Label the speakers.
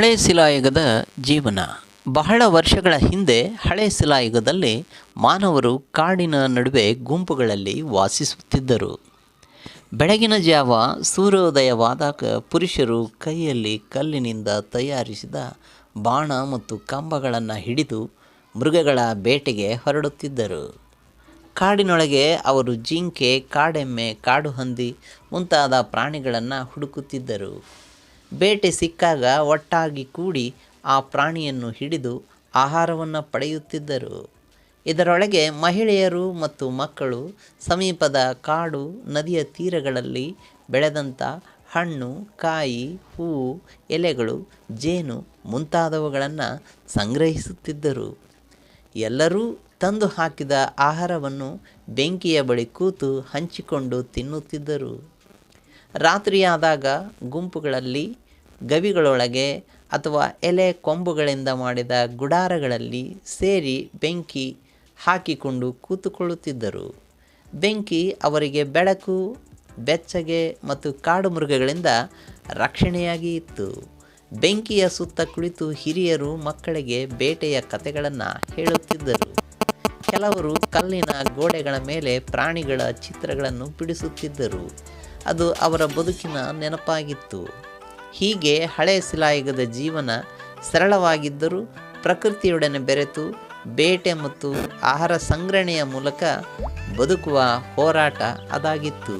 Speaker 1: ಹಳೆ ಶಿಲಾಯುಗದ ಜೀವನ. ಬಹಳ ವರ್ಷಗಳ ಹಿಂದೆ ಹಳೆ ಶಿಲಾಯುಗದಲ್ಲಿ ಮಾನವರು ಕಾಡಿನ ನಡುವೆ ಗುಂಪುಗಳಲ್ಲಿ ವಾಸಿಸುತ್ತಿದ್ದರು. ಬೆಳಗಿನ ಜಾವ ಸೂರ್ಯೋದಯವಾದಾಗ ಪುರುಷರು ಕೈಯಲ್ಲಿ ಕಲ್ಲಿನಿಂದ ತಯಾರಿಸಿದ ಬಾಣ ಮತ್ತು ಕಂಬಗಳನ್ನು ಹಿಡಿದು ಮೃಗಗಳ ಬೇಟೆಗೆ ಹೊರಡುತ್ತಿದ್ದರು. ಕಾಡಿನೊಳಗೆ ಅವರು ಜಿಂಕೆ, ಕಾಡೆಮ್ಮೆ, ಕಾಡು ಹಂದಿ ಮುಂತಾದ ಪ್ರಾಣಿಗಳನ್ನು ಹುಡುಕುತ್ತಿದ್ದರು. ಬೇಟೆ ಸಿಕ್ಕಾಗ ಒಟ್ಟಾಗಿ ಕೂಡಿ ಆ ಪ್ರಾಣಿಯನ್ನು ಹಿಡಿದು ಆಹಾರವನ್ನು ಪಡೆಯುತ್ತಿದ್ದರು. ಇದರೊಳಗೆ ಮಹಿಳೆಯರು ಮತ್ತು ಮಕ್ಕಳು ಸಮೀಪದ ಕಾಡು, ನದಿಯ ತೀರಗಳಲ್ಲಿ ಬೆಳೆದಂಥ ಹಣ್ಣು, ಕಾಯಿ, ಹೂವು, ಎಲೆಗಳು, ಜೇನು ಮುಂತಾದವುಗಳನ್ನು ಸಂಗ್ರಹಿಸುತ್ತಿದ್ದರು. ಎಲ್ಲರೂ ತಂದು ಹಾಕಿದ ಆಹಾರವನ್ನು ಬೆಂಕಿಯ ಬಳಿ ಕೂತು ಹಂಚಿಕೊಂಡು ತಿನ್ನುತ್ತಿದ್ದರು. ರಾತ್ರಿಯಾದಾಗ ಗುಂಪುಗಳಲ್ಲಿ, ಗವಿಗಳೊಳಗೆ ಅಥವಾ ಎಲೆ ಕೊಂಬುಗಳಿಂದ ಮಾಡಿದ ಗುಡಾರಗಳಲ್ಲಿ ಸೇರಿ ಬೆಂಕಿ ಹಾಕಿಕೊಂಡು ಕೂತುಕೊಳ್ಳುತ್ತಿದ್ದರು. ಬೆಂಕಿ ಅವರಿಗೆ ಬೆಳಕು, ಬೆಚ್ಚಗೆ ಮತ್ತು ಕಾಡು ಮೃಗಗಳಿಂದ ರಕ್ಷಣೆಯಾಗಿ ಇತ್ತು. ಬೆಂಕಿಯ ಸುತ್ತ ಕುಳಿತು ಹಿರಿಯರು ಮಕ್ಕಳಿಗೆ ಬೇಟೆಯ ಕಥೆಗಳನ್ನು ಹೇಳುತ್ತಿದ್ದರು. ಕೆಲವರು ಕಲ್ಲಿನ ಗೋಡೆಗಳ ಮೇಲೆ ಪ್ರಾಣಿಗಳ ಚಿತ್ರಗಳನ್ನು ಬಿಡಿಸುತ್ತಿದ್ದರು. ಅದು ಅವರ ಬದುಕಿನ ನೆನಪಾಗಿತ್ತು. ಹೀಗೆ ಹಳೆ ಶಿಲಾಯುಗದ ಜೀವನ ಸರಳವಾಗಿದ್ದರೂ ಪ್ರಕೃತಿಯೊಡನೆ ಬೆರೆತು ಬೇಟೆ ಮತ್ತು ಆಹಾರ ಸಂಗ್ರಹಣೆಯ ಮೂಲಕ ಬದುಕುವ ಹೋರಾಟ ಅದಾಗಿತ್ತು.